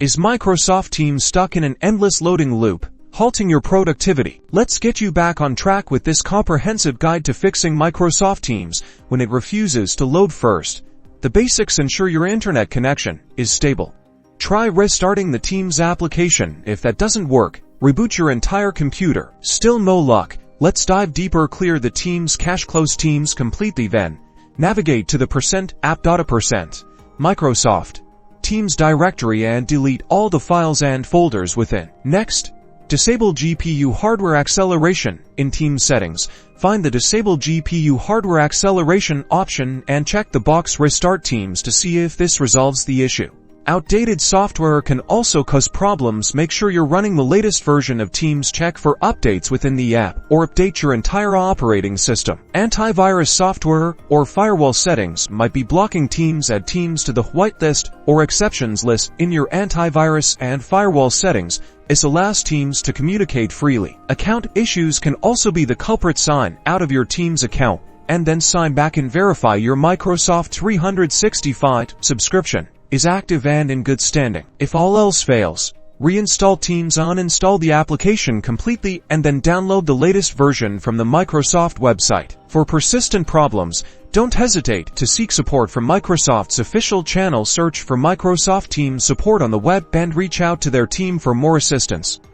Is Microsoft Teams stuck in an endless loading loop, halting your productivity? Let's get you back on track with this comprehensive guide to fixing Microsoft Teams when it refuses to load. First, the basics ensure your internet connection is stable. Try restarting the Teams application. If that doesn't work, reboot your entire computer. Still no luck? Let's dive deeper. Clear the Teams cache. Close Teams completely. Then, navigate to the %app.a% Microsoft Teams directory and delete all the files and folders within. Next, disable GPU hardware acceleration. In Teams settings, find the Disable GPU hardware acceleration option and check the box Restart Teams to see if this resolves the issue. Outdated software can also cause problems. Make sure you're running the latest version of Teams. Check for updates within the app or update your entire operating system. Antivirus software or firewall settings might be blocking Teams. Add Teams to the whitelist or exceptions list in your antivirus and firewall settings. This allows Teams to communicate freely. Account issues can also be the culprit. Sign out of your Teams account and then sign back in. Verify your Microsoft 365 subscription is active and in good standing. If all else fails, reinstall Teams. Uninstall the application completely and then download the latest version from the Microsoft website. For persistent problems, don't hesitate to seek support from Microsoft's official channel. Search for Microsoft Teams support on the web and reach out to their team for more assistance.